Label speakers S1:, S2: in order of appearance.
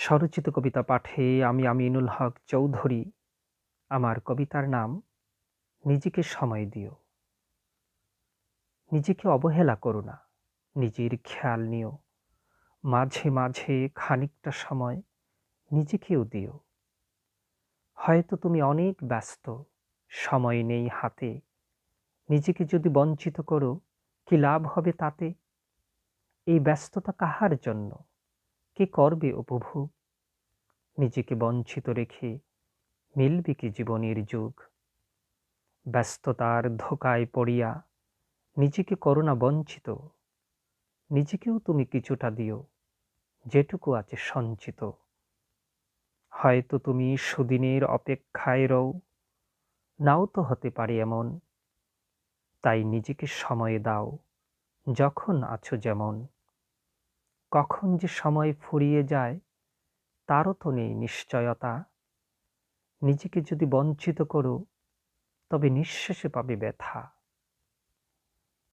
S1: স্বরচিত কবিতা পাঠে আমি আমিনুল হক চৌধুরী। আমার কবিতার নাম নিজেকে সময় দিও। নিজেকে অবহেলা করো না, নিজের খেয়াল নিও। মাঝে মাঝে খানিকটা সময় নিজেকেও দিও। হয়তো তুমি অনেক ব্যস্ত, সময় নেই হাতে। নিজেকে যদি বঞ্চিত করো, কি লাভ হবে তাতে? এই ব্যস্ততা কাহার জন্য? কে করবে উপভোগ? নিজেকে বঞ্চিত রেখে মিলবে কি জীবনের যুগ? ব্যস্ততার ধোঁকায় পড়িয়া নিজেকে করো না বঞ্চিত। নিজেকেও তুমি কিছুটা দিও, যেটুকু আছে সঞ্চিত। হয়তো তুমি সুদিনের অপেক্ষায় রও, নাও তো হতে পারে এমন। তাই নিজেকে সময় দাও, যখন আছো যেমন। কখন যে সময় ফুরিয়ে যায়, তারও তো নেই নিশ্চয়তা। নিজেকে যদি বঞ্চিত করো, তবে নিঃশেষে পাবে ব্যথা।